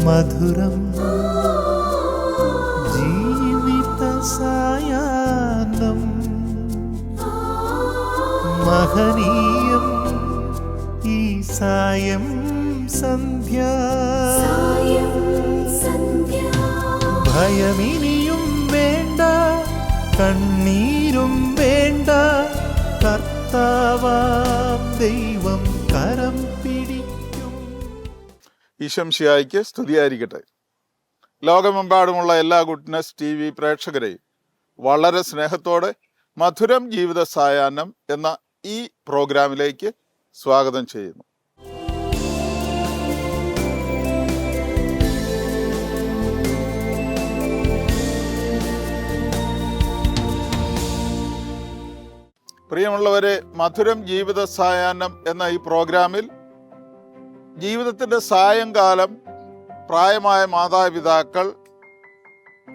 മധുരം ജീവിത സായാഹ്നം മഹനീയം ഈ സായം സന്ധ്യ ഭയമിനിയും വേണ്ട കണ്ണീരും വേണ്ട കർത്താവാം ദൈവം കരം പിടിക്കും. ഈശംശിഹായ്ക്ക് സ്തുതിയായിരിക്കട്ടെ. ലോകമെമ്പാടുമുള്ള എല്ലാ ഗുഡ്നസ് TV പ്രേക്ഷകരെയും വളരെ സ്നേഹത്തോടെ മധുരം ജീവിത സായാഹ്നം എന്ന ഈ പ്രോഗ്രാമിലേക്ക് സ്വാഗതം ചെയ്യുന്നു. പ്രിയമുള്ളവരെ, മധുരം ജീവിത സായാഹ്നം എന്ന ഈ പ്രോഗ്രാമിൽ ജീവിതത്തിൻ്റെ സായങ്കാലം പ്രായമായ മാതാപിതാക്കൾ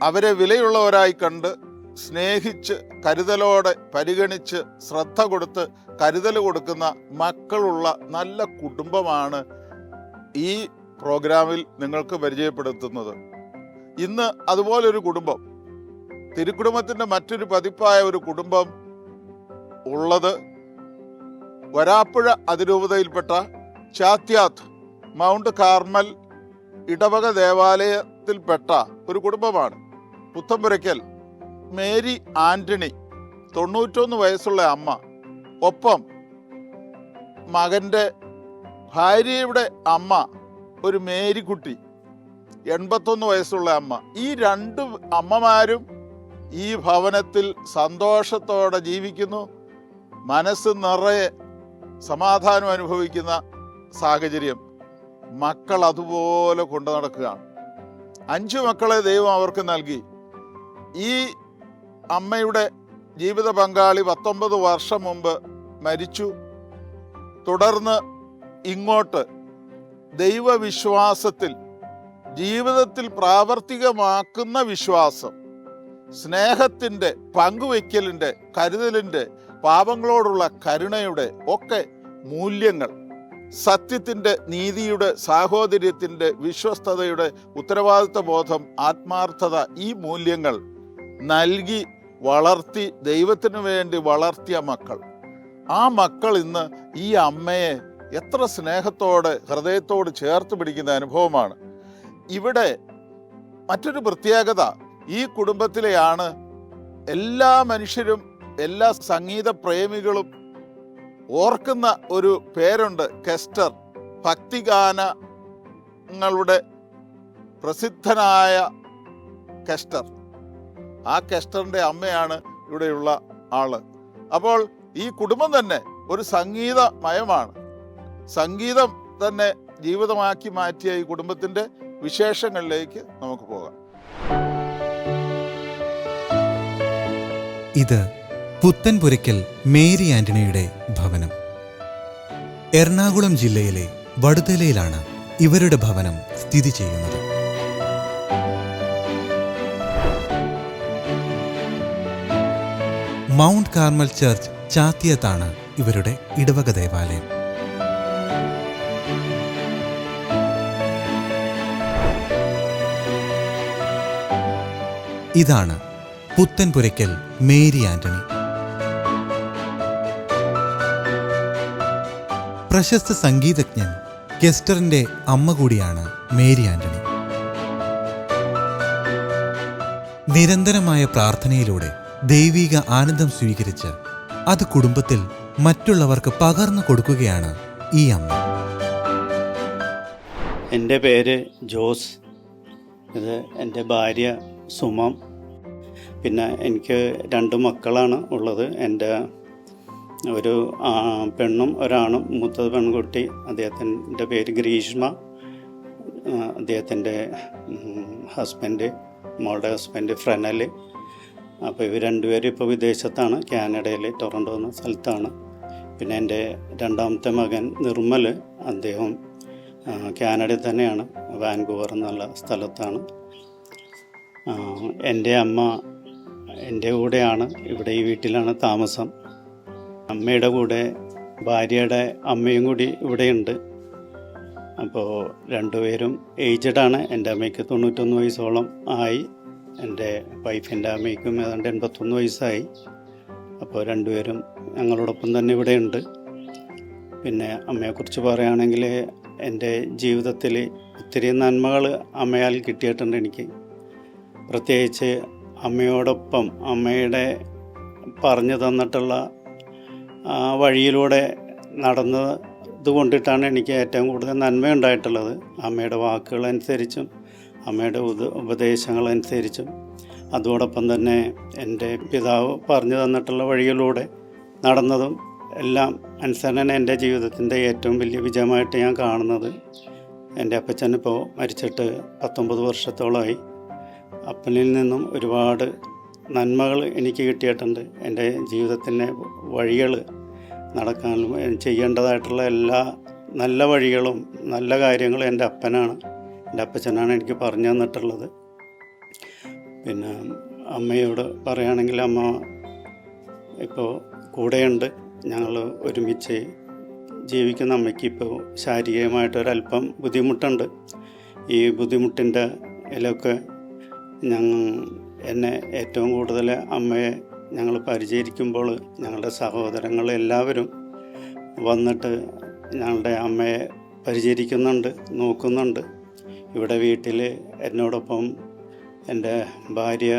അവരെ വിലയുള്ളവരായി കണ്ട് സ്നേഹിച്ച് കരുതലോടെ പരിഗണിച്ച് ശ്രദ്ധ കൊടുത്ത് കരുതൽ കൊടുക്കുന്ന മക്കളുള്ള നല്ല കുടുംബമാണ് ഈ പ്രോഗ്രാമിൽ നിങ്ങൾക്ക് പരിചയപ്പെടുത്തുന്നത്. ഇന്ന് അതുപോലൊരു കുടുംബം, തിരുക്കുടുംബത്തിൻ്റെ മറ്റൊരു പതിപ്പായ ഒരു കുടുംബം ഉള്ളത് വരാപ്പുഴ അതിരൂപതയിൽപ്പെട്ട ചാത്യാത്ത് മൗണ്ട് കാർമൽ ഇടവക ദേവാലയത്തിൽപ്പെട്ട ഒരു കുടുംബമാണ്. പുത്തമ്പുരയ്ക്കൽ മേരി ആന്റണി 91 വയസ്സുള്ള അമ്മ, ഒപ്പം മകൻ്റെ ഭാര്യയുടെ അമ്മ ഒരു മേരിക്കുട്ടി 81 വയസ്സുള്ള അമ്മ. ഈ രണ്ട് അമ്മമാരും ഈ ഭവനത്തിൽ സന്തോഷത്തോടെ ജീവിക്കുന്നു. മനസ്സ് നിറയെ സമാധാനം അനുഭവിക്കുന്ന സാഹചര്യം. മക്കൾ അതുപോലെ കൊണ്ടു നടക്കുകയാണ്. 5 മക്കളെ ദൈവം അവർക്ക് നൽകി. ഈ അമ്മയുടെ ജീവിത പങ്കാളി 19 വർഷം മുമ്പ് മരിച്ചു. തുടർന്ന് ഇങ്ങോട്ട് ദൈവവിശ്വാസത്തിൽ ജീവിതത്തിൽ പ്രാവർത്തികമാക്കുന്ന വിശ്വാസം, സ്നേഹത്തിൻ്റെ, പങ്കുവയ്ക്കലിൻ്റെ, കരുതലിൻ്റെ, പാപങ്ങളോടുള്ള കരുണയുടെ ഒക്കെ മൂല്യങ്ങൾ, സത്യത്തിൻ്റെ, നീതിയുടെ, സാഹോദര്യത്തിൻ്റെ, വിശ്വസ്തതയുടെ, ഉത്തരവാദിത്വ ബോധം, ആത്മാർത്ഥത, ഈ മൂല്യങ്ങൾ നൽകി വളർത്തി ദൈവത്തിനു വേണ്ടി വളർത്തിയ മക്കൾ. ആ മക്കൾ ഇന്ന് ഈ അമ്മയെ എത്ര സ്നേഹത്തോടെ ഹൃദയത്തോട് ചേർത്ത് പിടിക്കുന്ന അനുഭവമാണ്. ഇവിടെ മറ്റൊരു പ്രത്യേകത, ഈ കുടുംബത്തിലെയാണ് എല്ലാ മനുഷ്യരും, എല്ലാ സംഗീത പ്രേമികളും ഓർക്കുന്ന ഒരു പേരുണ്ട്, കെസ്റ്റർ. ഭക്തിഗാനങ്ങളുടെ പ്രസിദ്ധനായ കെസ്റ്റർ. ആ കെസ്റ്ററിൻ്റെ അമ്മയാണ് ഇവിടെയുള്ള ആള്. അപ്പോൾ ഈ കുടുംബം തന്നെ ഒരു സംഗീതമയമാണ്. സംഗീതം തന്നെ ജീവിതമാക്കി മാറ്റിയ ഈ കുടുംബത്തിൻ്റെ വിശേഷങ്ങളിലേക്ക് നമുക്ക് പോകാം. ഇത് പുത്തൻപുരയ്ക്കൽ മേരി ആന്റണിയുടെ ഭവനം. എറണാകുളം ജില്ലയിലെ വടുതലയിലാണ് ഇവരുടെ ഭവനം സ്ഥിതി ചെയ്യുന്നത്. മൗണ്ട് കാർമൽ ചർച്ച് ചാത്തിയത്താണ് ഇവരുടെ ഇടവക ദേവാലയം. ഇതാണ് പുത്തൻപുരയ്ക്കൽ മേരി ആന്റണി. പ്രശസ്ത സംഗീതജ്ഞൻ കെസ്റ്ററിന്റെ അമ്മ കൂടിയാണ് മേരി ആന്റണി. നിരന്തരമായ പ്രാർത്ഥനയിലൂടെ ദൈവിക ആനന്ദം സ്വീകരിച്ച് അത് കുടുംബത്തിൽ മറ്റുള്ളവർക്ക് പകർന്നു കൊടുക്കുകയാണ് ഈ അമ്മ. എൻ്റെ പേര് ജോസ്. ഇത് എൻ്റെ ഭാര്യ സുമം. പിന്നെ എനിക്ക് 2 മക്കളാണ് ഉള്ളത്. എൻ്റെ ഒരു പെണ്ണും ഒരാണും. മൂത്തത് പെൺകുട്ടി, അദ്ദേഹത്തിൻ്റെ പേര് ഗ്രീഷ്മ. അദ്ദേഹത്തിൻ്റെ ഹസ്ബൻഡ്, മോളുടെ ഹസ്ബൻഡ് ഫ്രനൽ. അപ്പോൾ ഇവർ രണ്ടുപേരും ഇപ്പോൾ വിദേശത്താണ്, കാനഡയിൽ ടൊറൻറ്റോ എന്ന സ്ഥലത്താണ്. പിന്നെ എൻ്റെ രണ്ടാമത്തെ മകൻ നിർമ്മൽ, അദ്ദേഹം കാനഡയിൽ തന്നെയാണ്, വാൻകൂവർ എന്നുള്ള സ്ഥലത്താണ്. എൻ്റെ അമ്മ എൻ്റെ കൂടെയാണ്, ഇവിടെ ഈ വീട്ടിലാണ് താമസം. അമ്മയുടെ കൂടെ ഭാര്യയുടെ അമ്മയും കൂടി ഇവിടെയുണ്ട്. അപ്പോൾ രണ്ടുപേരും ഏജ്ഡാണ്. എൻ്റെ അമ്മയ്ക്ക് 91 വയസ്സോളം ആയി, എൻ്റെ വൈഫിൻ്റെ അമ്മയ്ക്കും ഏതാണ്ട് 81 വയസ്സായി. അപ്പോൾ രണ്ടുപേരും ഞങ്ങളോടൊപ്പം തന്നെ ഇവിടെയുണ്ട്. പിന്നെ അമ്മയെക്കുറിച്ച് പറയുകയാണെങ്കിൽ എൻ്റെ ജീവിതത്തിൽ ഒത്തിരി നന്മകൾ അമ്മയാൽ കിട്ടിയിട്ടുണ്ട് എനിക്ക്. പ്രത്യേകിച്ച് അമ്മയോടൊപ്പം അമ്മയുടെ പറഞ്ഞു തന്നിട്ടുള്ള വഴിയിലൂടെ നടന്നത് കൊണ്ടിട്ടാണ് എനിക്ക് ഏറ്റവും കൂടുതൽ നന്മയുണ്ടായിട്ടുള്ളത്. അമ്മയുടെ വാക്കുകളനുസരിച്ചും അമ്മയുടെ ഉപദേശങ്ങളനുസരിച്ചും അതോടൊപ്പം തന്നെ എൻ്റെ പിതാവ് പറഞ്ഞു തന്നിട്ടുള്ള വഴിയിലൂടെ നടന്നതും എല്ലാം അനുസരണ എൻ്റെ ജീവിതത്തിൻ്റെ ഏറ്റവും വലിയ വിജയമായിട്ട് ഞാൻ കാണുന്നത്. എൻ്റെ അപ്പച്ചനിപ്പോൾ മരിച്ചിട്ട് 19 വർഷത്തോളമായി. അപ്പനിൽ നിന്നും ഒരുപാട് നന്മകൾ എനിക്ക് കിട്ടിയിട്ടുണ്ട്. എൻ്റെ ജീവിതത്തിൻ്റെ വഴികൾ നടക്കാനും ചെയ്യേണ്ടതായിട്ടുള്ള എല്ലാ നല്ല വഴികളും നല്ല കാര്യങ്ങളും എൻ്റെ അപ്പച്ചനാണ് എനിക്ക് പറഞ്ഞു തന്നിട്ടുള്ളത്. പിന്നെ അമ്മയോട് പറയുകയാണെങ്കിൽ അമ്മ ഇപ്പോൾ കൂടെയുണ്ട്. ഞങ്ങൾ ഒരുമിച്ച് ജീവിക്കുന്ന അമ്മയ്ക്ക് ഇപ്പോൾ ശാരീരികമായിട്ടൊരല്പം ബുദ്ധിമുട്ടുണ്ട്. ഈ ബുദ്ധിമുട്ടിൻ്റെ ഇതിലൊക്കെ എന്നെ ഏറ്റവും കൂടുതൽ അമ്മയെ ഞങ്ങൾ പരിചരിക്കുമ്പോൾ ഞങ്ങളുടെ സഹോദരങ്ങൾ എല്ലാവരും വന്നിട്ട് ഞങ്ങളുടെ അമ്മയെ പരിചരിക്കുന്നുണ്ട്, നോക്കുന്നുണ്ട്. ഇവിടെ വീട്ടിൽ എന്നോടൊപ്പം എൻ്റെ ഭാര്യ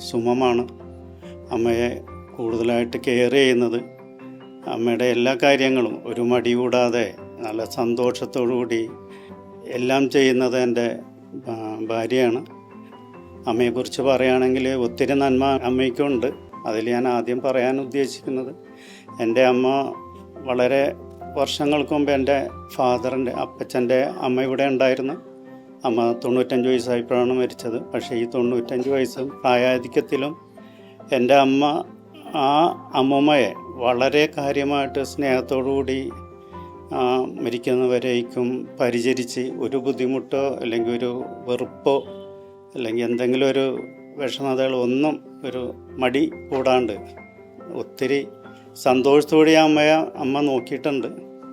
സുമമാണ് അമ്മയെ കൂടുതലായിട്ട് കെയർ ചെയ്യുന്നത്. അമ്മയുടെ എല്ലാ കാര്യങ്ങളും ഒരു മടി കൂടാതെ നല്ല സന്തോഷത്തോടുകൂടി എല്ലാം ചെയ്യുന്നത് എൻ്റെ ഭാര്യയാണ്. അമ്മയെക്കുറിച്ച് പറയുകയാണെങ്കിൽ ഒത്തിരി നന്മ അമ്മയ്ക്കുണ്ട്. അതിൽ ഞാൻ ആദ്യം പറയാൻ ഉദ്ദേശിക്കുന്നത്, എൻ്റെ അമ്മ വളരെ വർഷങ്ങൾക്ക് മുമ്പ് എൻ്റെ അപ്പച്ചൻ്റെ അമ്മ ഇവിടെ ഉണ്ടായിരുന്നു. അമ്മ 95 വയസ്സായപ്പോഴാണ് മരിച്ചത്. പക്ഷേ ഈ 95 വയസ്സും പ്രായാധിക്യത്തിലും എൻ്റെ അമ്മ ആ അമ്മൂമ്മയെ വളരെ കാര്യമായിട്ട് സ്നേഹത്തോടുകൂടി മരിക്കുന്നവരേക്കും പരിചരിച്ച് ഒരു ബുദ്ധിമുട്ടോ അല്ലെങ്കിൽ ഒരു വെറുപ്പോ അല്ലെങ്കിൽ എന്തെങ്കിലും ഒരു വിഷമതകൾ ഒന്നും ഒരു മടി കൂടാണ്ട് ഒത്തിരി സന്തോഷത്തോടെ അമ്മ നോക്കിയിട്ടുണ്ട്.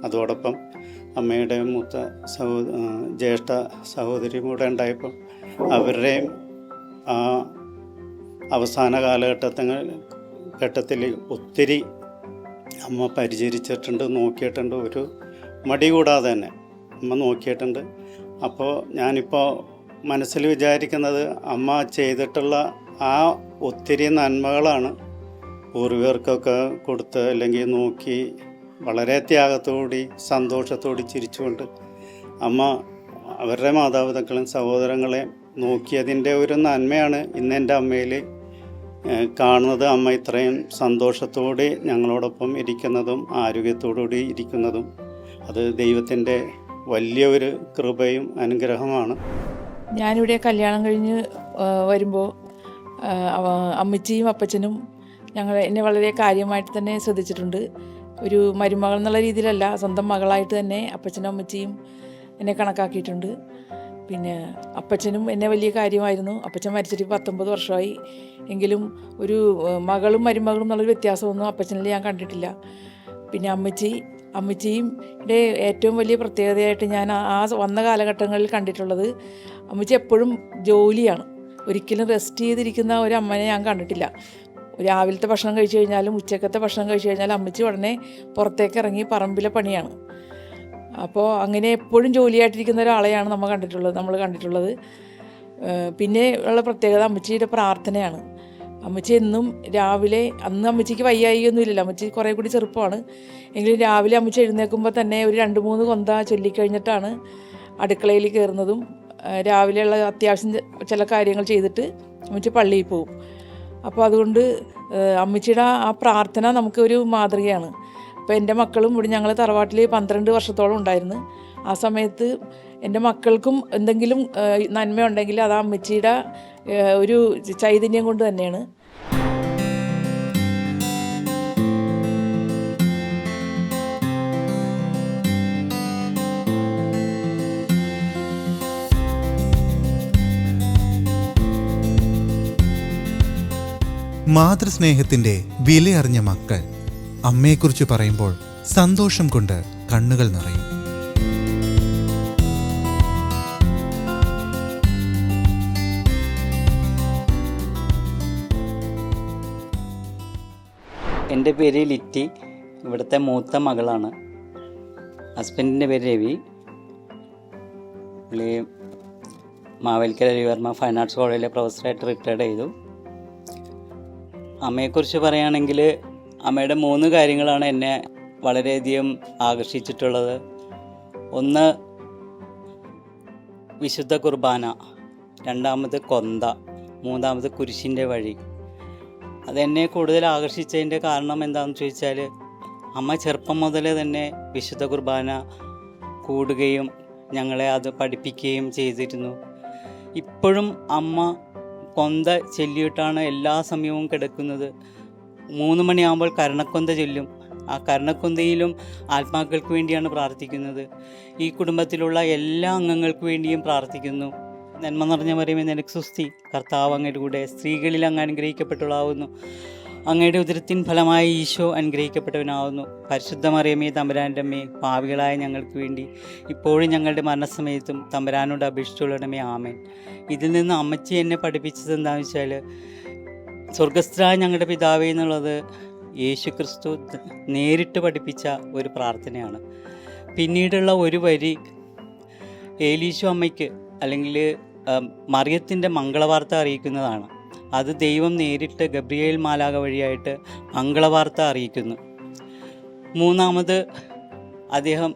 അതോടൊപ്പം അമ്മയുടെ മൂത്ത ജ്യേഷ്ഠ സഹോദരിയും കൂടെ ഉണ്ടായപ്പോൾ അവരുടെയും അവസാന ഘട്ടത്തിൽ ഒത്തിരി അമ്മ പരിചരിച്ചിട്ടുണ്ട്, നോക്കിയിട്ടുണ്ട്. ഒരു മടി കൂടാതെ തന്നെ അമ്മ നോക്കിയിട്ടുണ്ട്. അപ്പോൾ ഞാനിപ്പോൾ മനസ്സിൽ വിചാരിക്കുന്നത് അമ്മ ചെയ്തിട്ടുള്ള ആ ഒത്തിരി നന്മകളാണ് പൂർവികർക്കൊക്കെ കൊടുത്ത് അല്ലെങ്കിൽ നോക്കി വളരെ ത്യാഗത്തോടി സന്തോഷത്തോടി ചിരിച്ചുകൊണ്ട് അമ്മ അവരുടെ മാതാപിതാക്കളും സഹോദരങ്ങളെ നോക്കിയതിൻ്റെ ഒരു നന്മയാണ് ഇന്ന് എൻ്റെ അമ്മയിൽ കാണുന്നത്. അമ്മ ഇത്രയും സന്തോഷത്തോടെ ഞങ്ങളോടൊപ്പം ഇരിക്കുന്നതും ആരോഗ്യത്തോടുകൂടി ഇരിക്കുന്നതും അത് ദൈവത്തിൻ്റെ വലിയ ഒരു കൃപയും അനുഗ്രഹമാണ്. ഞാനിവിടെ കല്യാണം കഴിഞ്ഞ് വരുമ്പോൾ അമ്മച്ചിയും അപ്പച്ചനും എന്നെ വളരെ കാര്യമായിട്ട് തന്നെ ശ്രദ്ധിച്ചിട്ടുണ്ട്. ഒരു മരുമകൾ എന്നുള്ള രീതിയിലല്ല, സ്വന്തം മകളായിട്ട് തന്നെ അപ്പച്ചനും അമ്മച്ചിയും എന്നെ കണക്കാക്കിയിട്ടുണ്ട്. പിന്നെ അപ്പച്ചനും എന്നെ വലിയ കാര്യമായിരുന്നു. അപ്പച്ചൻ മരിച്ചിട്ട് 19 വർഷമായി. എങ്കിലും ഒരു മകളും മരുമകളും എന്നുള്ളൊരു വ്യത്യാസമൊന്നും അപ്പച്ചനിൽ ഞാൻ കണ്ടിട്ടില്ല. പിന്നെ അമ്മച്ചിയും ഏറ്റവും വലിയ പ്രത്യേകതയായിട്ട് ഞാൻ ആ വന്ന കാലഘട്ടങ്ങളിൽ കണ്ടിട്ടുള്ളത്, അമ്മച്ചി എപ്പോഴും ജോലിയാണ്. ഒരിക്കലും റെസ്റ്റ് ചെയ്തിരിക്കുന്ന ഒരു അമ്മനെ ഞാൻ കണ്ടിട്ടില്ല. രാവിലത്തെ ഭക്ഷണം കഴിച്ചു കഴിഞ്ഞാലും ഉച്ചക്കത്തെ ഭക്ഷണം കഴിച്ചു കഴിഞ്ഞാലും അമ്മച്ചി ഉടനെ പുറത്തേക്ക് ഇറങ്ങി പറമ്പിലെ പണിയാണ്. അപ്പോൾ അങ്ങനെ എപ്പോഴും ജോലിയായിട്ടിരിക്കുന്ന ഒരാളെയാണ് നമ്മൾ കണ്ടിട്ടുള്ളത്. പിന്നെ ഉള്ള പ്രത്യേകത അമ്മച്ചിയുടെ പ്രാർത്ഥനയാണ്. അമ്മച്ചി എന്നും രാവിലെ, അന്ന് അമ്മച്ചിക്ക് വയ്യായികയൊന്നും ഇല്ലല്ലോ, അമ്മച്ചി കുറേ കൂടി ചെറുപ്പമാണ്. എങ്കിലും രാവിലെ അമ്മച്ചി എഴുന്നേൽക്കുമ്പോൾ തന്നെ ഒരു 2-3 കൊന്ത ചൊല്ലിക്കഴിഞ്ഞിട്ടാണ് അടുക്കളയിൽ കയറുന്നതും രാവിലെയുള്ള അത്യാവശ്യം ചില കാര്യങ്ങൾ ചെയ്തിട്ട് അമ്മച്ചി പള്ളിയിൽ പോകും. അപ്പോൾ അതുകൊണ്ട് അമ്മച്ചിയുടെ ആ പ്രാർത്ഥന നമുക്കൊരു മാതൃകയാണ്. അപ്പോൾ എൻ്റെ മക്കളും ഇവിടെ ഞങ്ങൾ തറവാട്ടിൽ 12 വർഷത്തോളം ഉണ്ടായിരുന്നു. ആ സമയത്ത് എൻ്റെ മക്കൾക്കും എന്തെങ്കിലും നന്മയുണ്ടെങ്കിൽ അത് അമ്മച്ചിയുടെ ഒരു ചൈതന്യം കൊണ്ട് തന്നെയാണ്. മാതൃസ്നേഹത്തിന്റെ വിലയറിഞ്ഞ മക്കൾ അമ്മയെക്കുറിച്ച് പറയുമ്പോൾ സന്തോഷം കൊണ്ട് കണ്ണുകൾ നിറയും. എൻ്റെ പേര് ലിറ്റി, ഇവിടുത്തെ മൂത്ത മകളാണ്. ഹസ്ബൻഡിൻ്റെ പേര് രവി, പുള്ളി മാവേലിക്കര രവിവർമ്മ ഫൈൻ ആർട്സ് കോളേജിലെ പ്രൊഫസറായിട്ട് റിട്ടയർഡ് ചെയ്തു. അമ്മയെക്കുറിച്ച് പറയുകയാണെങ്കിൽ അമ്മയുടെ 3 കാര്യങ്ങളാണ് എന്നെ വളരെയധികം ആകർഷിച്ചിട്ടുള്ളത്. ഒന്ന് വിശുദ്ധ കുർബാന, രണ്ടാമത് കൊന്ത, മൂന്നാമത് കുരിശിൻ്റെ വഴി. അതെന്നെ കൂടുതൽ ആകർഷിച്ചതിൻ്റെ കാരണം എന്താണെന്ന് ചോദിച്ചാൽ, അമ്മ ചെറുപ്പം മുതലേ തന്നെ വിശുദ്ധ കുർബാന കൂടുകയും ഞങ്ങളെ അത് പഠിപ്പിക്കുകയും ചെയ്തിരുന്നു. ഇപ്പോഴും അമ്മ കൊന്ത ചൊല്ലിയിട്ടാണ് എല്ലാ സമയവും കിടക്കുന്നത്. 3 മണിയാകുമ്പോൾ കരുണക്കൊന്ത ചൊല്ലും. ആ കരുണക്കൊന്തയിലും ആത്മാക്കൾക്ക് വേണ്ടിയാണ് പ്രാർത്ഥിക്കുന്നത്. ഈ കുടുംബത്തിലുള്ള എല്ലാ അംഗങ്ങൾക്ക് വേണ്ടിയും പ്രാർത്ഥിക്കുന്നു. നന്മ നിറഞ്ഞ മറിയമേ നിനക്ക് സ്തുതി, കർത്താവ് അങ്ങയുടെ കൂടെ, സ്ത്രീകളിൽ അങ്ങ് അനുഗ്രഹിക്കപ്പെട്ടവളാവുന്നു. അങ്ങയുടെ ഉദരത്തിൻ ഫലമായി ഈശോ അനുഗ്രഹിക്കപ്പെട്ടവനാവുന്നു. പരിശുദ്ധ മറിയമേ തമ്പുരാൻ്റെ അമ്മേ, പാപികളായ ഞങ്ങൾക്ക് വേണ്ടി ഇപ്പോഴും ഞങ്ങളുടെ മരണസമയത്തും തമ്പുരാനോട് അപേക്ഷിച്ചുകൊള്ളണമേ. ആമേൻ. ഇതിൽ നിന്ന് അമ്മച്ചി എന്നെ പഠിപ്പിച്ചത് എന്താണെന്ന് വെച്ചാൽ, സ്വർഗസ്ഥനായ ഞങ്ങളുടെ പിതാവേ എന്നുള്ളത് യേശു ക്രിസ്തു നേരിട്ട് പഠിപ്പിച്ച ഒരു പ്രാർത്ഥനയാണ്. പിന്നീടുള്ള ഒരു വരി ഏലീശോ അമ്മയ്ക്ക് അല്ലെങ്കിൽ മറിയത്തിൻ്റെ മംഗളവാർത്ത അറിയിക്കുന്നതാണ്. അത് ദൈവം നേരിട്ട് ഗബ്രിയേൽ മാലാഖ വഴിയായിട്ട് മംഗളവാർത്ത അറിയിക്കുന്നു. മൂന്നാമത് അദ്ദേഹം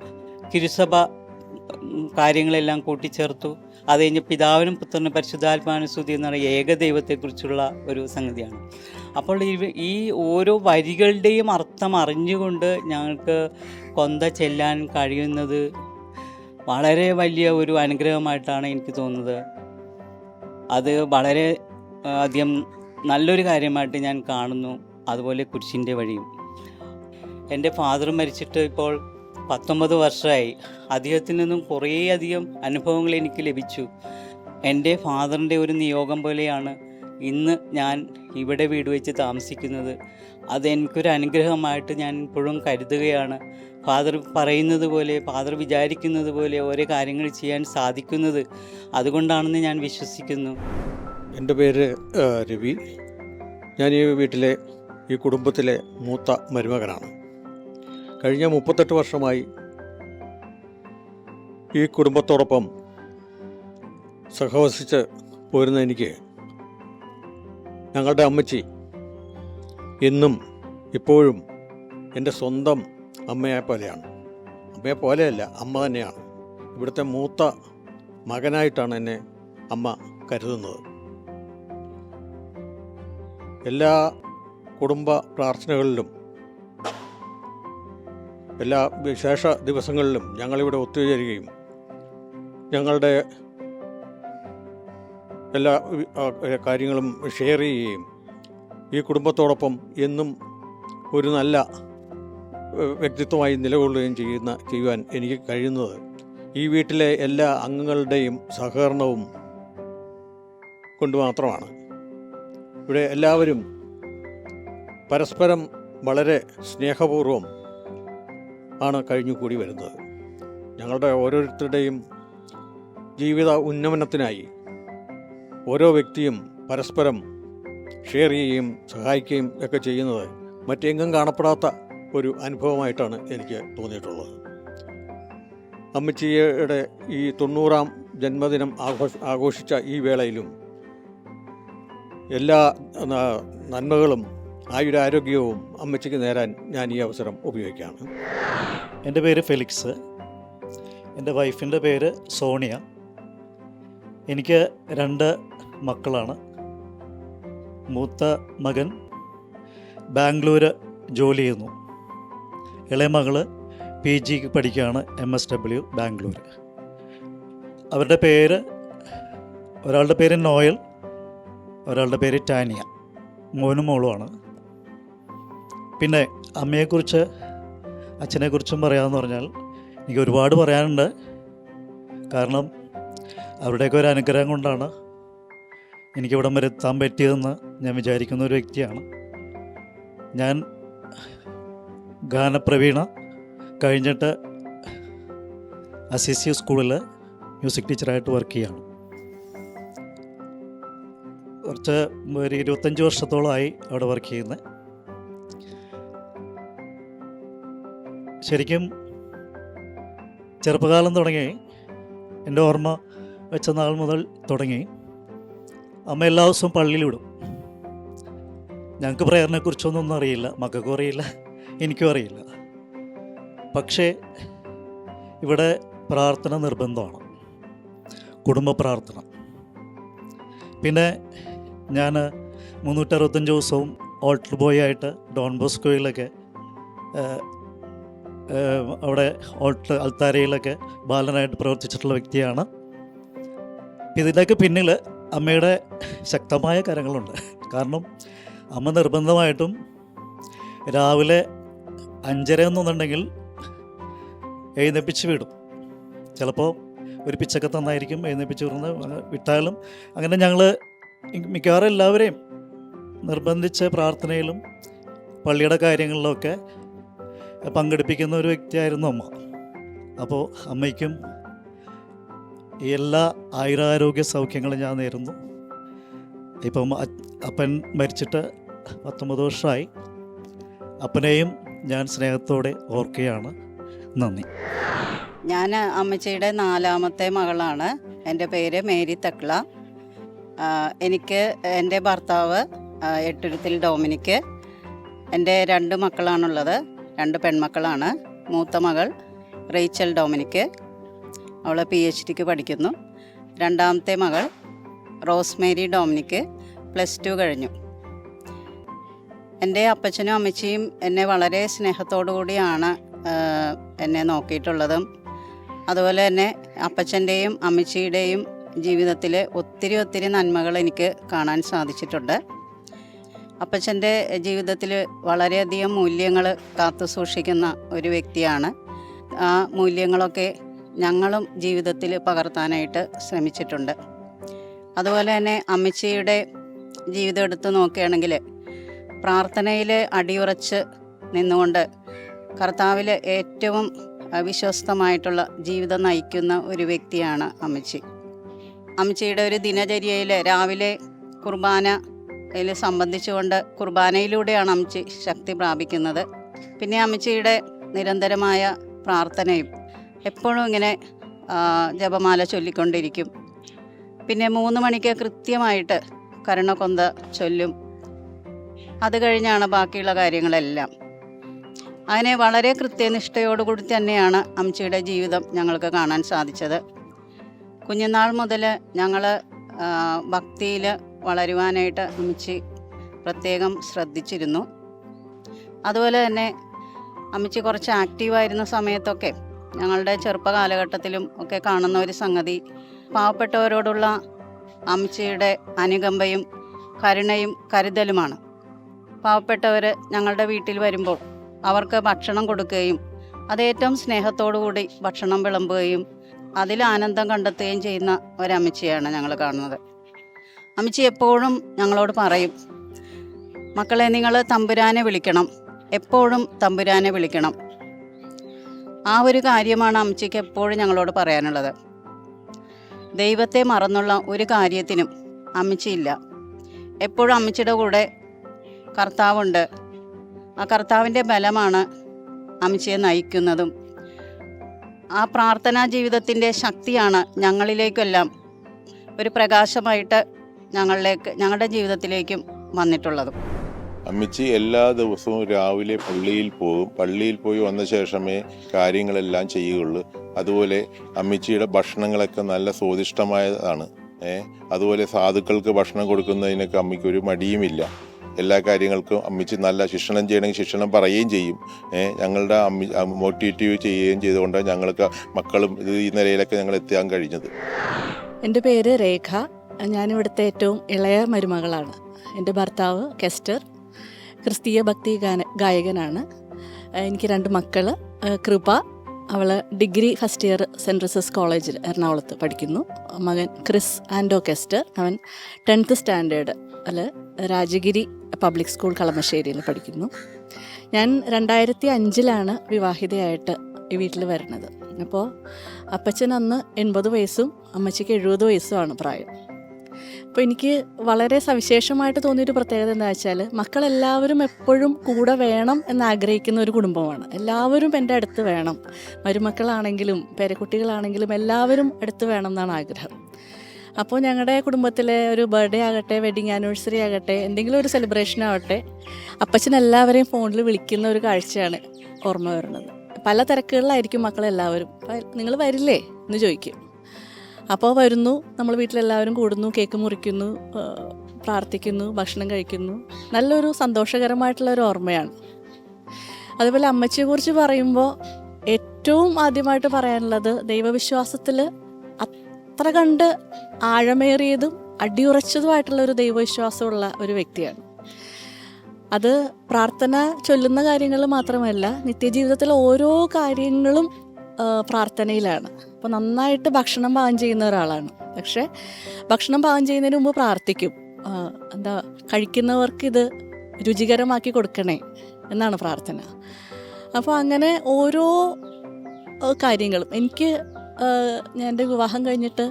തിരുസഭ കാര്യങ്ങളെല്ലാം കൂട്ടിച്ചേർത്തു. അത് കഴിഞ്ഞ് പിതാവിനും പുത്രനും പരിശുദ്ധാത്മാവിനും സ്തുതി എന്നുള്ള ഏകദൈവത്തെക്കുറിച്ചുള്ള ഒരു സംഗതിയാണ്. അപ്പോൾ ഈ ഓരോ വരികളുടെയും അർത്ഥം അറിഞ്ഞുകൊണ്ട് ഞങ്ങൾക്ക് കൊന്ത ചെല്ലാൻ കഴിയുന്നത് വളരെ വലിയ ഒരു അനുഗ്രഹമായിട്ടാണ് എനിക്ക് തോന്നുന്നത്. അത് വളരെ അധികം നല്ലൊരു കാര്യമായിട്ട് ഞാൻ കാണുന്നു. അതുപോലെ കുരിശിൻ്റെ വഴിയും. എൻ്റെ ഫാദർ മരിച്ചിട്ട് ഇപ്പോൾ 19 വർഷമായി. അദ്ദേഹത്തിൽ നിന്നും കുറേയധികം അനുഭവങ്ങൾ എനിക്ക് ലഭിച്ചു. എൻ്റെ ഫാദറിൻ്റെ ഒരു നിയോഗം പോലെയാണ് ഇന്ന് ഞാൻ ഇവിടെ വീട് വെച്ച് താമസിക്കുന്നത്. അതെനിക്കൊരു അനുഗ്രഹമായിട്ട് ഞാൻ ഇപ്പോഴും കരുതുകയാണ്. ഫാദർ പറയുന്നത് പോലെ, ഫാദർ വിചാരിക്കുന്നത് പോലെ ഓരോ കാര്യങ്ങൾ ചെയ്യാൻ സാധിക്കുന്നത് അതുകൊണ്ടാണെന്ന് ഞാൻ വിശ്വസിക്കുന്നു. എൻ്റെ പേര് രവി. ഞാൻ ഈ കുടുംബത്തിലെ മൂത്ത മരുമകനാണ്. കഴിഞ്ഞ 38 വർഷമായി ഈ കുടുംബത്തോടൊപ്പം സഹവസിച്ച് പോരുന്ന എനിക്ക് ഞങ്ങളുടെ അമ്മച്ചി എന്നും ഇപ്പോഴും എൻ്റെ സ്വന്തം അമ്മയെ പോലെയാണ്. അമ്മയെ പോലെയല്ല, അമ്മ തന്നെയാണ്. ഇവിടുത്തെ മൂത്ത മകനായിട്ടാണ് എന്നെ അമ്മ കരുതുന്നത്. എല്ലാ കുടുംബ പ്രാർത്ഥനകളിലും എല്ലാ വിശേഷ ദിവസങ്ങളിലും ഞങ്ങളിവിടെ ഒത്തുചേരുകയും ഞങ്ങളുടെ എല്ലാ കാര്യങ്ങളും ഷെയർ ചെയ്യുകയും ഈ കുടുംബത്തോടൊപ്പം എന്നും ഒരു നല്ല വ്യക്തിത്വമായി നിലകൊള്ളുകയും ചെയ്യുവാൻ എനിക്ക് കഴിയുന്നത് ഈ വീട്ടിലെ എല്ലാ അംഗങ്ങളുടെയും സഹകരണവും കൊണ്ട് മാത്രമാണ്. ഇവിടെ എല്ലാവരും പരസ്പരം വളരെ സ്നേഹപൂർവ്വം ആണ് കഴിഞ്ഞുകൂടി വരുന്നത്. ഞങ്ങളുടെ ഓരോരുത്തരുടെയും ജീവിത ഉന്നമനത്തിനായി ഓരോ വ്യക്തിയും പരസ്പരം ഷെയർ ചെയ്യുകയും സഹായിക്കുകയും ഒക്കെ ചെയ്യുന്നത് മറ്റെങ്ങും കാണപ്പെടാത്ത ഒരു അനുഭവമായിട്ടാണ് എനിക്ക് തോന്നിയിട്ടുള്ളത്. അമ്മച്ചിയുടെ ഈ 90-ാം ജന്മദിനം ആഘോഷിച്ച ഈ വേളയിലും എല്ലാ നന്മകളും ആയുരാരോഗ്യവും അമ്മച്ചിക്ക് നേരാൻ ഞാൻ ഈ അവസരം ഉപയോഗിക്കുകയാണ്. എൻ്റെ പേര് ഫെലിക്സ്. എൻ്റെ വൈഫിൻ്റെ പേര് സോണിയ. എനിക്ക് 2 മക്കളാണ്. മൂത്ത മകൻ ബാംഗ്ലൂർ ജോലി ചെയ്യുന്നു. ഇളയ മകള് PG പഠിക്കുകയാണ്, MSW ബാംഗ്ലൂർ. അവരുടെ പേര്, ഒരാളുടെ പേര് നോയൽ, ഒരാളുടെ പേര് ടാനിയ. മോനും മോളുമാണ്. പിന്നെ അമ്മയെക്കുറിച്ച് അച്ഛനെക്കുറിച്ചും പറയാമെന്ന് പറഞ്ഞാൽ എനിക്ക് ഒരുപാട് പറയാനുണ്ട്. കാരണം അവരുടെയൊക്കെ ഒരു അനുഗ്രഹം കൊണ്ടാണ് എനിക്കിവിടം വരെ എത്താൻ പറ്റിയതെന്ന് ഞാൻ വിചാരിക്കുന്ന ഒരു വ്യക്തിയാണ്. ഞാൻ ഗാനപ്രവീണ കഴിഞ്ഞിട്ട് അസിസി സ്കൂളിൽ മ്യൂസിക് ടീച്ചറായിട്ട് വർക്ക് ചെയ്യുകയാണ്. ഒരു 25 വർഷത്തോളമായി അവിടെ വർക്ക് ചെയ്യുന്നത്. ശരിക്കും ചെറുപ്പകാലം തുടങ്ങി, എൻ്റെ ഓർമ്മ വെച്ച നാൾ മുതൽ തുടങ്ങി അമ്മ എല്ലാ ദിവസവും പള്ളിയിൽ വിടും. ഞങ്ങൾക്ക് പ്രേയറിനെക്കുറിച്ചൊന്നും അറിയില്ല, മക്കൾക്കും അറിയില്ല, എനിക്കും അറിയില്ല. പക്ഷേ ഇവിടെ പ്രാർത്ഥന നിർബന്ധമാണ്, കുടുംബ പ്രാർത്ഥന. പിന്നെ ഞാൻ 365 ദിവസവും ഓൾട്ടർ ബോയ് ആയിട്ട് ഡോൺ ബോസ്കോയിലൊക്കെ അവിടെ അൾത്താരയിലൊക്കെ ബാലനായിട്ട് പ്രവർത്തിച്ചിട്ടുള്ള വ്യക്തിയാണ്. ഇതിൻ്റെയൊക്കെ പിന്നിൽ അമ്മയുടെ ശക്തമായ കരങ്ങളുണ്ട്. കാരണം അമ്മ നിർബന്ധമായിട്ടും രാവിലെ 5:30 എന്നുണ്ടെങ്കിൽ എഴുന്നേപ്പിച്ച് വിടും. ചിലപ്പോൾ ഒരു പിച്ചൊക്കെ തന്നായിരിക്കും എഴുന്നേപ്പിച്ച് വിട്ടാലും. അങ്ങനെ ഞങ്ങൾ മിക്കവാറും എല്ലാവരെയും നിർബന്ധിച്ച് പ്രാർത്ഥനയിലും പള്ളിയുടെ കാര്യങ്ങളിലൊക്കെ പങ്കെടുപ്പിക്കുന്ന ഒരു വ്യക്തിയായിരുന്നു അമ്മ. അപ്പോൾ അമ്മയ്ക്കും എല്ലാ ആയുരാരോഗ്യ സൗഖ്യങ്ങളും ഞാൻ നേരുന്നു. ഇപ്പം അപ്പൻ മരിച്ചിട്ട് 19 വർഷമായി. അപ്പനെയും ഞാൻ സ്നേഹത്തോടെ ഓർക്കുകയാണ്. നന്ദി. ഞാൻ അമ്മച്ചിയുടെ 4ാമത്തെ മകളാണ്. എൻ്റെ പേര് മേരി തക്ല. എനിക്ക് എൻ്റെ ഭർത്താവ് എട്ടുരുത്തിൽ ഡൊമിനിക്ക്. എൻ്റെ 2 മക്കളാണുള്ളത്, 2 പെൺമക്കളാണ്. മൂത്ത മകൾ റേച്ചൽ ഡൊമിനിക്ക്, അവൾ PhDക്ക് പഠിക്കുന്നു. 2ാമത്തെ മകൾ റോസ്മേരി ഡൊമിനിക്ക്, +2 കഴിഞ്ഞു. എൻ്റെ അപ്പച്ചനും അമ്മച്ചിയും എന്നെ വളരെ സ്നേഹത്തോടു കൂടിയാണ് എന്നെ നോക്കിയിട്ടുള്ളതും. അതുപോലെ തന്നെ അപ്പച്ചൻ്റെയും അമ്മച്ചിയുടെയും ജീവിതത്തിൽ ഒത്തിരി നന്മകൾ എനിക്ക് കാണാൻ സാധിച്ചിട്ടുണ്ട്. അപ്പച്ചൻ്റെ ജീവിതത്തിൽ വളരെയധികം മൂല്യങ്ങൾ കാത്തു സൂക്ഷിക്കുന്ന ഒരു വ്യക്തിയാണ്. ആ മൂല്യങ്ങളൊക്കെ ഞങ്ങളും ജീവിതത്തിൽ പകർത്താനായിട്ട് ശ്രമിച്ചിട്ടുണ്ട്. അതുപോലെ തന്നെ അമ്മച്ചിയുടെ ജീവിതം എടുത്ത് നോക്കുകയാണെങ്കിൽ പ്രാർത്ഥനയിൽ അടിയുറച്ച് നിന്നുകൊണ്ട് കർത്താവിൽ ഏറ്റവും വിശ്വസ്തമായിട്ടുള്ള ജീവിതം നയിക്കുന്ന ഒരു വ്യക്തിയാണ് അമ്മച്ചി. അമ്മച്ചിയുടെ ഒരു ദിനചര്യയിൽ രാവിലെ കുർബാനയിൽ സംബന്ധിച്ചുകൊണ്ട് കുർബാനയിലൂടെയാണ് അമ്മച്ചി ശക്തി പ്രാപിക്കുന്നത്. പിന്നെ അമ്മച്ചിയുടെ നിരന്തരമായ പ്രാർത്ഥനയും, എപ്പോഴും ഇങ്ങനെ ജപമാല ചൊല്ലിക്കൊണ്ടിരിക്കും. പിന്നെ 3 മണിക്ക് കൃത്യമായിട്ട് കരുണക്കൊന്ത ചൊല്ലും. അത് കഴിഞ്ഞാണ് ബാക്കിയുള്ള കാര്യങ്ങളെല്ലാം. അങ്ങനെ വളരെ കൃത്യനിഷ്ഠയോടുകൂടി തന്നെയാണ് അമ്മച്ചിയുടെ ജീവിതം ഞങ്ങൾക്ക് കാണാൻ സാധിച്ചത്. കുഞ്ഞുനാൾ മുതൽ ഞങ്ങൾ ഭക്തിയിൽ വളരുവാനായിട്ട് അമ്മച്ചി പ്രത്യേകം ശ്രദ്ധിച്ചിരുന്നു. അതുപോലെ തന്നെ അമ്മച്ചി കുറച്ച് ആക്റ്റീവായിരുന്ന സമയത്തൊക്കെ ഞങ്ങളുടെ ചെറുപ്പ കാലഘട്ടത്തിലും ഒക്കെ കാണുന്ന ഒരു സംഗതി, പാവപ്പെട്ടവരോടുള്ള അമ്മച്ചിയുടെ അനുകമ്പയും കരുണയും കരുതലുമാണ്. പാവപ്പെട്ടവർ ഞങ്ങളുടെ വീട്ടിൽ വരുമ്പോൾ അവർക്ക് ഭക്ഷണം കൊടുക്കുകയും അത് ഏറ്റവും സ്നേഹത്തോടു കൂടി ഭക്ഷണം വിളമ്പുകയും അതിൽ ആനന്ദം കണ്ടെത്തുകയും ചെയ്യുന്ന ഒരമ്മച്ചിയാണ് ഞങ്ങൾ കാണുന്നത്. അമ്മച്ചി എപ്പോഴും ഞങ്ങളോട് പറയും, മക്കളെ നിങ്ങൾ തമ്പുരാനെ വിളിക്കണം, എപ്പോഴും തമ്പുരാനെ വിളിക്കണം. ആ ഒരു കാര്യമാണ് അമ്മച്ചിക്ക് എപ്പോഴും ഞങ്ങളോട് പറയാനുള്ളത്. ദൈവത്തെ മറന്നുള്ള ഒരു കാര്യത്തിനും അമ്മച്ചിയില്ല. എപ്പോഴും അമ്മച്ചിയുടെ കൂടെ കർത്താവുണ്ട്. ആ കർത്താവിൻ്റെ ബലമാണ് അമ്മച്ചിയെ നയിക്കുന്നതും. ആ പ്രാർത്ഥനാ ജീവിതത്തിൻ്റെ ശക്തിയാണ് ഞങ്ങളിലേക്കെല്ലാം ഒരു പ്രകാശമായിട്ട് ഞങ്ങളുടെ ജീവിതത്തിലേക്കും വന്നിട്ടുള്ളതും. അമ്മച്ചി എല്ലാ ദിവസവും രാവിലെ പള്ളിയിൽ പോകും. പള്ളിയിൽ പോയി വന്ന ശേഷമേ കാര്യങ്ങളെല്ലാം ചെയ്യുകയുള്ളൂ. അതുപോലെ അമ്മച്ചിയുടെ ഭക്ഷണങ്ങളൊക്കെ നല്ല സ്വാദിഷ്ടമായതാണ്. അതുപോലെ സാധുക്കൾക്ക് ഭക്ഷണം കൊടുക്കുന്നതിനൊക്കെ അമ്മയ്ക്കൊരു മടിയുമില്ല. എല്ലാ കാര്യങ്ങൾക്കും അമ്മച്ചി നല്ല ശിക്ഷണം ചെയ്യണമെങ്കിൽ ശിക്ഷണം പറയുകയും ചെയ്യും. ഞങ്ങളുടെ മോട്ടിവേറ്റീവ് ചെയ്യുകയും ചെയ്തുകൊണ്ട് ഞങ്ങൾക്ക് മക്കളും ഈ നിലയിലൊക്കെ ഞങ്ങൾ എത്താൻ കഴിഞ്ഞത്. എൻ്റെ പേര് രേഖ. ഞാനിവിടുത്തെ ഏറ്റവും ഇളയ മരുമകളാണ്. എൻ്റെ ഭർത്താവ് കെസ്റ്റർ ക്രിസ്തീയ ഭക്തി ഗായകനാണ്. എനിക്ക് 2 മക്കൾ. കൃപ, അവൾ ഡിഗ്രി ഫസ്റ്റ് ഇയർ സെൻറ്റ് റിസസ് കോളേജിൽ എറണാകുളത്ത് പഠിക്കുന്നു. മകൻ ക്രിസ് ആൻഡോ കെസ്റ്റർ, അവൻ 10th standard Rajagiri public school കളമശ്ശേരിയിൽ പഠിക്കുന്നു. ഞാൻ 2005 വിവാഹിതയായിട്ട് ഈ വീട്ടിൽ വരുന്നത്. അപ്പോൾ അപ്പച്ചൻ അന്ന് 80 വയസ്സും അമ്മച്ചിക്ക് 70 വയസ്സുമാണ് പ്രായം. അപ്പോൾ എനിക്ക് വളരെ സവിശേഷമായിട്ട് തോന്നിയൊരു പ്രത്യേകത എന്താ വെച്ചാൽ മക്കളെല്ലാവരും എപ്പോഴും കൂടെ വേണം എന്നാഗ്രഹിക്കുന്ന ഒരു കുടുംബമാണ്. എല്ലാവരും എൻ്റെ അടുത്ത് വേണം, മരുമക്കളാണെങ്കിലും പേരക്കുട്ടികളാണെങ്കിലും എല്ലാവരും അടുത്ത് വേണം എന്നാണ് ആഗ്രഹം. അപ്പോൾ ഞങ്ങളുടെ കുടുംബത്തിലെ ഒരു ബർത്ത്ഡേ ആകട്ടെ, വെഡിങ് ആനിവേഴ്സറി ആകട്ടെ, എന്തെങ്കിലും ഒരു സെലിബ്രേഷൻ ആവട്ടെ, അപ്പച്ചൻ എല്ലാവരെയും ഫോണിൽ വിളിക്കുന്ന ഒരു കാഴ്ചയാണ് ഓർമ്മ വരുന്നത്. പല തിരക്കുകളിലായിരിക്കും മക്കളെല്ലാവരും. നിങ്ങൾ വരില്ലേ എന്ന് ചോദിക്കും. അപ്പോൾ വരുന്നു, നമ്മൾ വീട്ടിലെല്ലാവരും കൂടുന്നു, കേക്ക് മുറിക്കുന്നു, പ്രാർത്ഥിക്കുന്നു, ഭക്ഷണം കഴിക്കുന്നു. നല്ലൊരു സന്തോഷകരമായിട്ടുള്ള ഒരു ഓർമ്മയാണ്. അതുപോലെ അമ്മച്ചിയെക്കുറിച്ച് പറയുമ്പോൾ ഏറ്റവും ആദ്യമായിട്ട് പറയാനുള്ളത് ദൈവവിശ്വാസത്തിൽ അത്ര കണ്ട് ആഴമേറിയതും അടിയുറച്ചതുമായിട്ടുള്ളൊരു ദൈവവിശ്വാസമുള്ള ഒരു വ്യക്തിയാണ്. അത് പ്രാർത്ഥന ചൊല്ലുന്ന കാര്യങ്ങൾ മാത്രമല്ല, നിത്യജീവിതത്തിലെ ഓരോ കാര്യങ്ങളും പ്രാർത്ഥനയിലാണ്. അപ്പോൾ നന്നായിട്ട് ഭക്ഷണം പാകം ചെയ്യുന്ന ഒരാളാണ്. പക്ഷേ ഭക്ഷണം പാകം ചെയ്യുന്നതിന് മുമ്പ് പ്രാർത്ഥിക്കും. കഴിക്കുന്നവർക്കിത് രുചികരമാക്കി കൊടുക്കണേ എന്നാണ് പ്രാർത്ഥന. അപ്പോൾ അങ്ങനെ ഓരോ കാര്യങ്ങളും എനിക്ക് ഞാൻ എൻ്റെ വിവാഹം കഴിഞ്ഞിട്ട്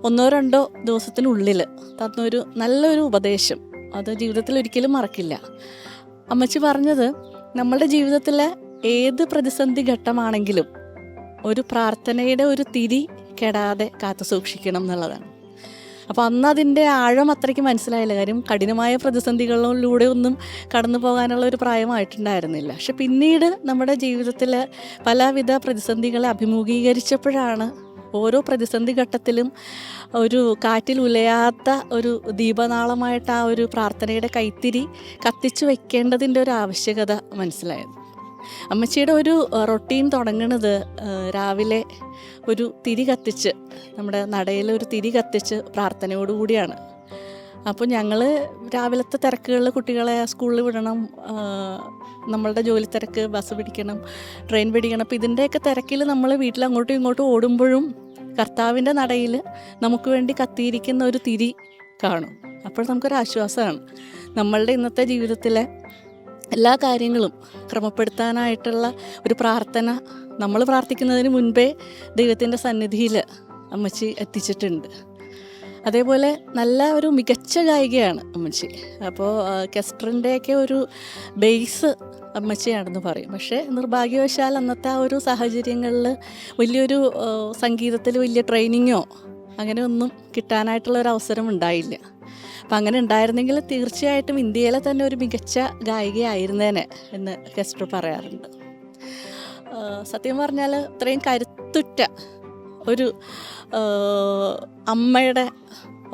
1-2 ദിവസത്തിനുള്ളിൽ തന്നൊരു നല്ലൊരു ഉപദേശം, അത് ജീവിതത്തിൽ ഒരിക്കലും മറക്കില്ല. അമ്മച്ചി പറഞ്ഞത്, നമ്മളുടെ ജീവിതത്തിലെ ഏത് പ്രതിസന്ധി ഘട്ടമാണെങ്കിലും ഒരു പ്രാർത്ഥനയുടെ ഒരു തിരി കെടാതെ കാത്തു സൂക്ഷിക്കണം എന്നുള്ളതാണ്. അപ്പോൾ അന്ന് അതിൻ്റെ ആഴം അത്രയ്ക്ക് മനസ്സിലായില്ല. കാര്യം കഠിനമായ പ്രതിസന്ധികളിലൂടെ ഒന്നും കടന്നു പോകാനുള്ള ഒരു പ്രായമായിട്ടുണ്ടായിരുന്നില്ല. പക്ഷെ പിന്നീട് നമ്മുടെ ജീവിതത്തിൽ പലവിധ പ്രതിസന്ധികളെ അഭിമുഖീകരിച്ചപ്പോഴാണ് ഓരോ പ്രതിസന്ധി ഘട്ടത്തിലും ഒരു കാറ്റിൽ ഉലയാത്ത ഒരു ദീപനാളമായിട്ട് ആ ഒരു പ്രാർത്ഥനയുടെ കൈത്തിരി കത്തിച്ചു വെക്കേണ്ടതിൻ്റെ ഒരു ആവശ്യകത മനസ്സിലായത്. അമ്മച്ചിയുടെ ഒരു റൊട്ടീൻ തുടങ്ങുന്നത് രാവിലെ ഒരു തിരി കത്തിച്ച്, നമ്മുടെ നടയിൽ ഒരു തിരി കത്തിച്ച് പ്രാർത്ഥനയോടുകൂടിയാണ്. അപ്പോൾ ഞങ്ങൾ രാവിലത്തെ തിരക്കുകളിൽ കുട്ടികളെ സ്കൂളിൽ വിടണം, നമ്മളുടെ ജോലി തിരക്ക്, ബസ് പിടിക്കണം, ട്രെയിൻ പിടിക്കണം. അപ്പോൾ ഇതിൻ്റെയൊക്കെ തിരക്കിൽ നമ്മൾ വീട്ടിൽ അങ്ങോട്ടും ഇങ്ങോട്ടും ഓടുമ്പോഴും കർത്താവിൻ്റെ നടയിൽ നമുക്ക് വേണ്ടി കത്തിയിരിക്കുന്ന ഒരു തിരി കാണും. അപ്പോൾ നമുക്കൊരാശ്വാസമാണ്. നമ്മളുടെ ഇന്നത്തെ ജീവിതത്തിലെ എല്ലാ കാര്യങ്ങളും ക്രമപ്പെടുത്താനായിട്ടുള്ള ഒരു പ്രാർത്ഥന നമ്മൾ പ്രാർത്ഥിക്കുന്നതിന് മുൻപേ ദൈവത്തിൻ്റെ സന്നിധിയിൽ അമ്മച്ചി എത്തിച്ചിട്ടുണ്ട്. അതേപോലെ നല്ല ഒരു മികച്ച ഗായികയാണ് അമ്മച്ചി. അപ്പോൾ കെസ്റ്ററിൻ്റെയൊക്കെ ഒരു ബേസ് അമ്മച്ചിയാണെന്ന് പറയും. പക്ഷേ നിർഭാഗ്യവശാൽ അന്നത്തെ ആ ഒരു സാഹചര്യങ്ങളിൽ വലിയൊരു സംഗീതത്തിൽ വലിയ ട്രെയിനിങ്ങോ അങ്ങനെ ഒന്നും കിട്ടാനായിട്ടുള്ളൊരു അവസരം ഉണ്ടായില്ല. അപ്പം അങ്ങനെ ഉണ്ടായിരുന്നെങ്കിൽ തീർച്ചയായിട്ടും ഇന്ത്യയിലെ തന്നെ ഒരു മികച്ച ഗായികയായിരുന്നേനെ എന്ന് കെസ്റ്റർ പറയാറുണ്ട്. സത്യം പറഞ്ഞാൽ ഇത്രയും കരുത്തുറ്റ ഒരു അമ്മയുടെ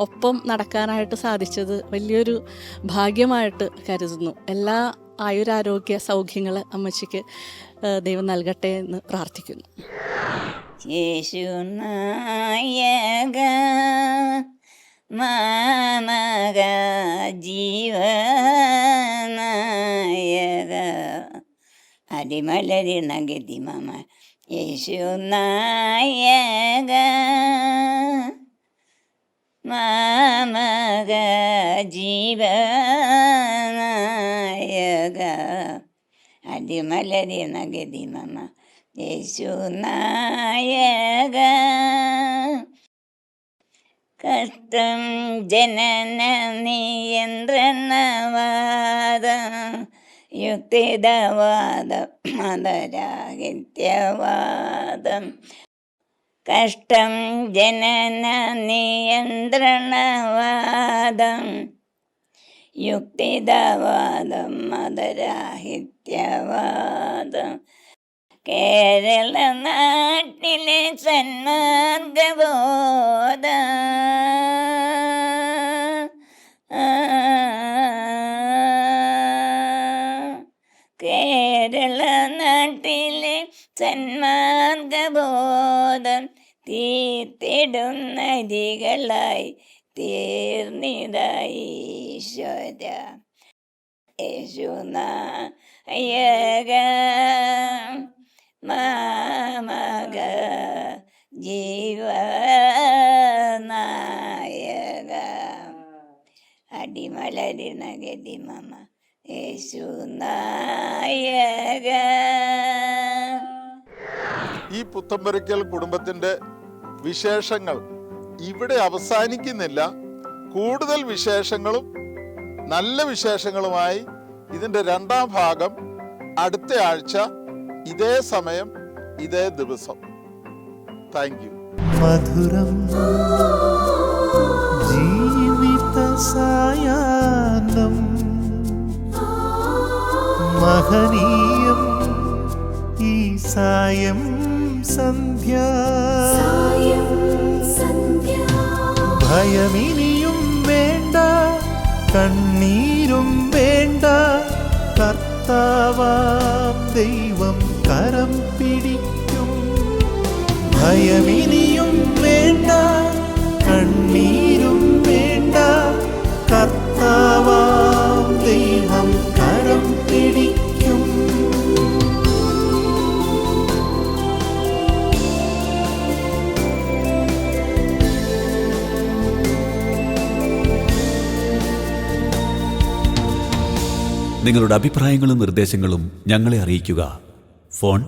ഒപ്പം നടക്കാനായിട്ട് സാധിച്ചത് വലിയൊരു ഭാഗ്യമായിട്ട് കരുതുന്നു. എല്ലാ ആയുരാരോഗ്യ സൗഖ്യങ്ങൾ അമ്മച്ചിക്ക് ദൈവം നൽകട്ടെ എന്ന് പ്രാർത്ഥിക്കുന്നു. യേശുനായക മാമക ജീവനായക അടിമലരി നഗതി മമ യേശുനായക മാമക ജീവനായക അടിമലരി നഗതി മമ യേശുനായക കഷ്ടം ജനന നിയന്ത്രണവാദം യുക്തിദവാദം മതരാഹിത്യവാദം കഷ്ടം ജനന നിയന്ത്രണവാദം യുക്തിദവാദം മതരാഹിത്യവാദം കേരള നാട്ടിലെ സന്മാർഗബോധ കേരള നാട്ടിലെ സന്മാർഗബോധം തീർത്തിടുന്നരികളായി തീർന്നിതായി ഈശ്വര യേശുനായക മാമക ജീവനായക അടിമലരിണ ഗതി മമ യേശുനായക. ഈ പുത്തമ്പുരയ്ക്കൽ കുടുംബത്തിൻ്റെ വിശേഷങ്ങൾ ഇവിടെ അവസാനിക്കുന്നില്ല. കൂടുതൽ വിശേഷങ്ങളും നല്ല വിശേഷങ്ങളുമായി ഇതിൻ്റെ 2ാം ഭാഗം അടുത്ത ആഴ്ച ഇതേ സമയം ഇതേ ദിവസം. Thank you. മധുരം ജീവിത സായാഹ്നം മഹനീയം ഈ സായം സന്ധ്യ ഭയമിനിയും വേണ്ട കണ്ണീരും വേണ്ട കർത്താവാം ദൈവം കരം പിടിക്കും. ഭയമിനിയും വേണ്ട കണ്ണീരും വേണ്ട കർത്താവാം ദൈവം കരം പിടിക്കും. നിങ്ങളുടെ അഭിപ്രായങ്ങളും നിർദ്ദേശങ്ങളും ഞങ്ങളെ അറിയിക്കുക. ഫോൺ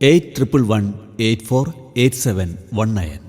8111848719.